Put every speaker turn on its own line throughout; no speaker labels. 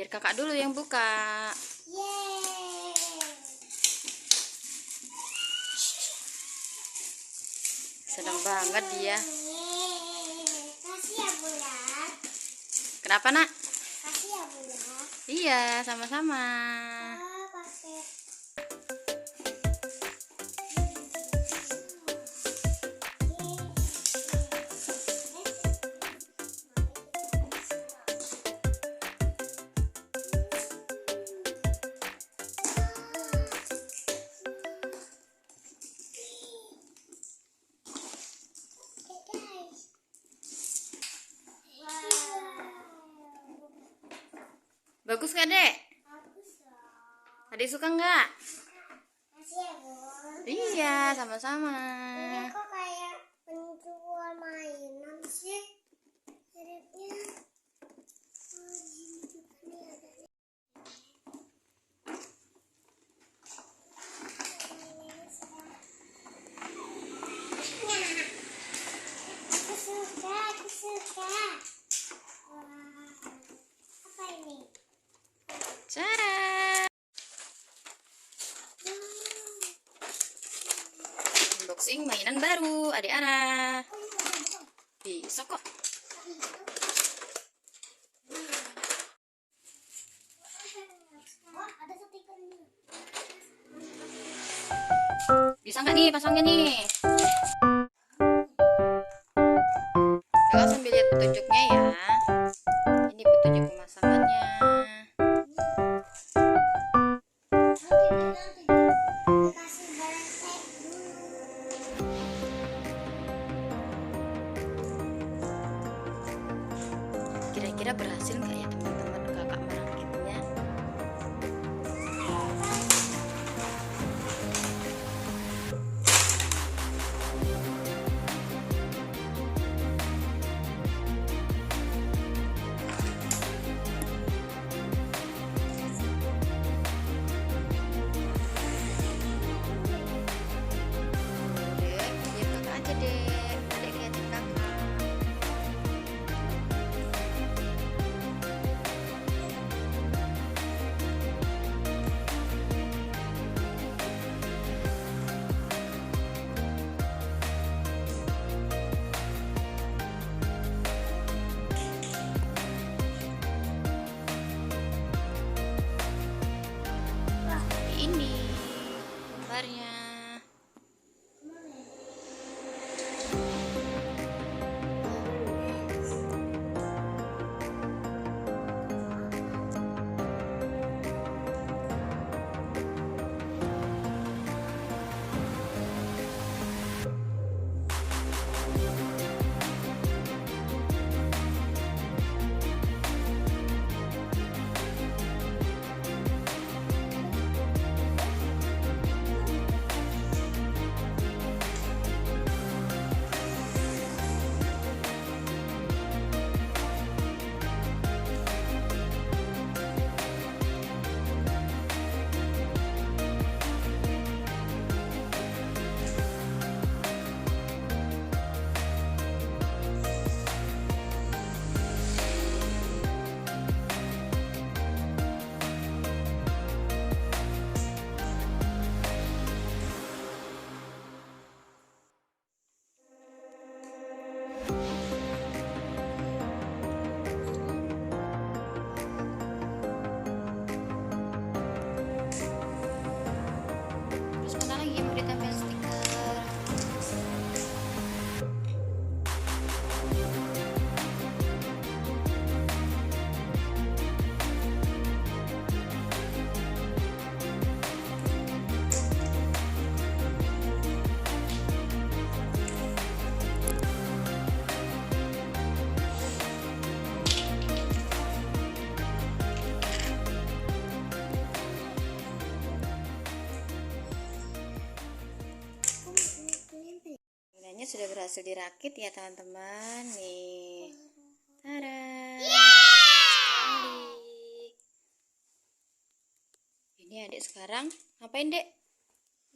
Biar kakak dulu yang buka.
Yeay.
Senang banget dia.
Kasih ya Bunda.
Kenapa nak?
Kasih ya Bunda.
Iya, sama-sama.
Pakai.
Bagus gak, Dek?
Bagus dong.
Adik suka nggak?
Kasih ya Bun.
Iya, sama-sama.
Ini kok kayak penjual mainan sih? Miripnya. Oh, gini juga nih ada nih. Aku suka. Wah, apa ini?
Cara. Unboxing mainan baru, Adik Ara. Bisa kok.
Wah, ada stikernya.
Bisa nggak nih pasangnya nih? Kakak sambil lihat petunjuknya ya. Ini petunjuk pemasangannya.
Kasih barang tape dulu.
Kira-kira berhasil nggak ya teman-teman kakak merakitnya? Dek, biar kakak aja dek. Adek liatin kakak. Ini gambarnya. Terus mana lagi yang mau ditempel stiker? Mainannya sudah berhasil dirakit ya teman-teman. Nih, tada. Sekali. Ini adik sekarang ngapain, Dek?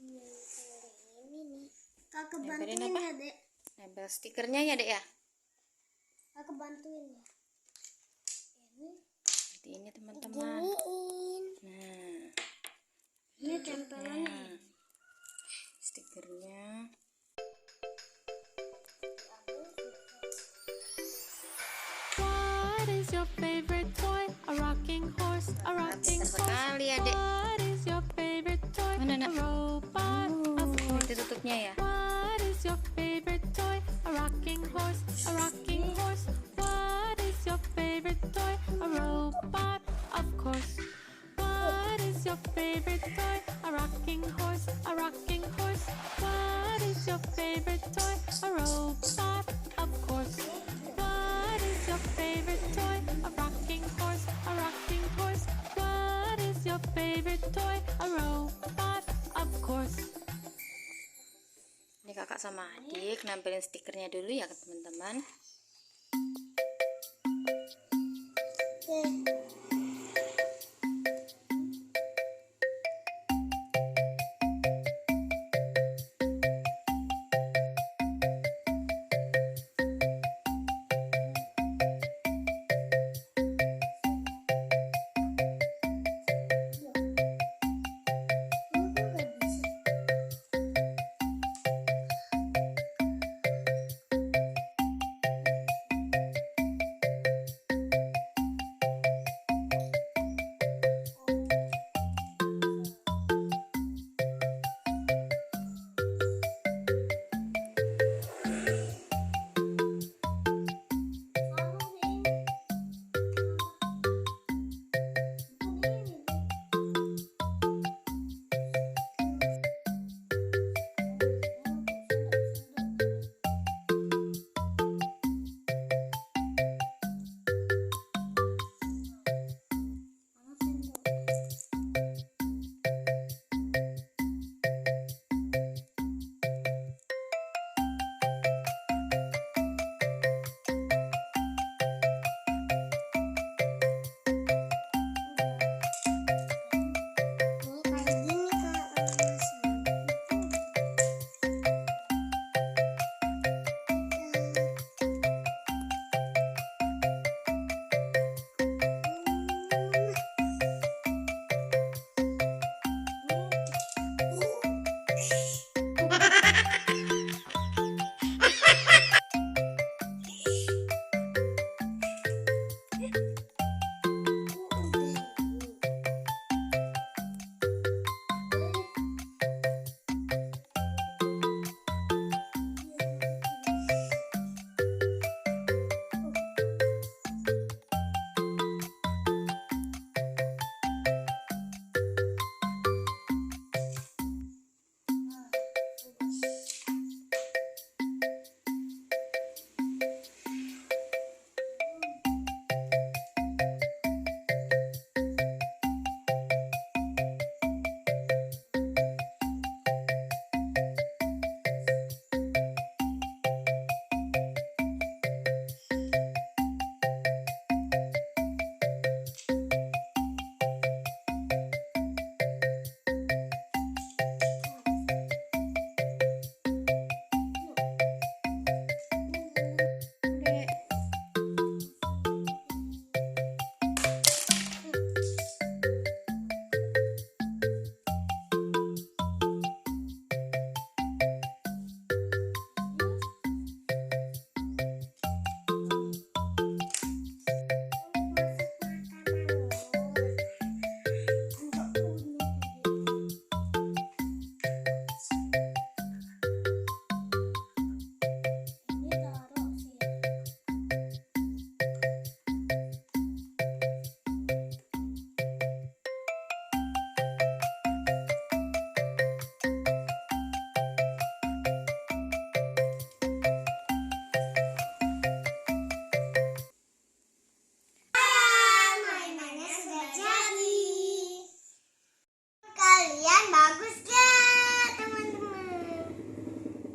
Ini nih. Kakak
Nempelin
bantuin
apa?
ya, Dek.
Nempel stikernya ya, Dek ya.
Kakak bantuin ya. Ini.
Nanti seperti ini teman-teman.
Giniin.
Nah,
Ini tempelannya.
stikernya.
What is your favorite toy? A rocking horse, a rocking
Pintar
horse.
sekali adik.
What is your favorite toy?
Mana,
A
nak?
robot, of course.
Itu tutupnya ya.
What is your favorite toy? A rocking horse, a rocking horse. What is your favorite toy? A robot, of course. What is your favorite toy? A rocking horse, a rocking horse. What is your favorite toy? A robot, of course. What is your favorite toy? A rocking horse, a rocking horse. What is your favorite toy? A robot, of course.
Ini kakak sama adik nampilin stikernya dulu ya teman-teman.
Oke.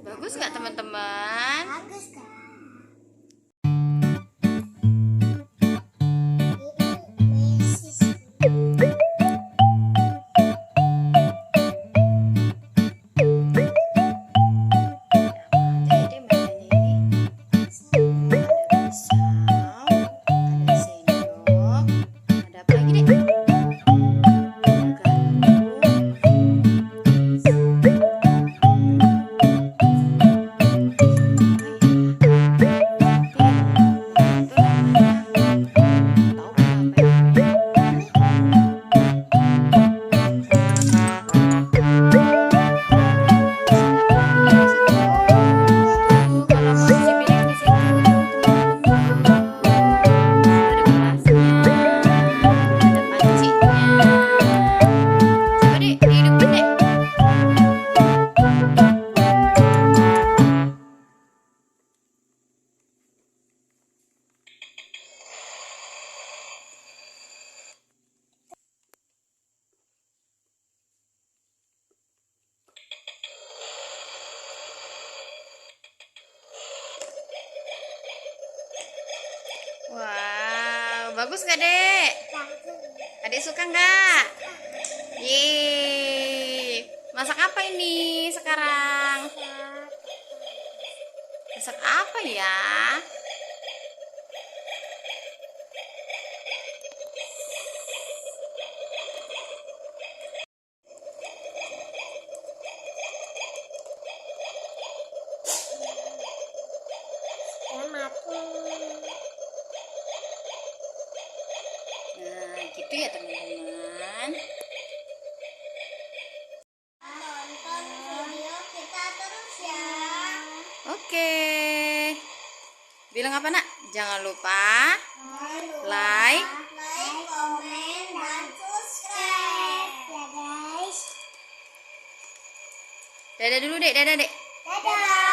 Bagus nggak teman-teman?
Bagus kan?
Jadi mainannya ini ada pisau, ada sendok, ada Wow, bagus nggak, Dek?
Bagus.
Adik suka nggak? Yeay. Masak apa ini sekarang? Masak apa ya?
Ya matang.
Nah, gitu ya teman-teman.
Tonton video kita terus ya.
Oke. Bilang apa, Nak? Jangan lupa like.
Komen, dan subscribe ya guys.
Dadah dulu, Dek. Dadah, Dek.
Dadah.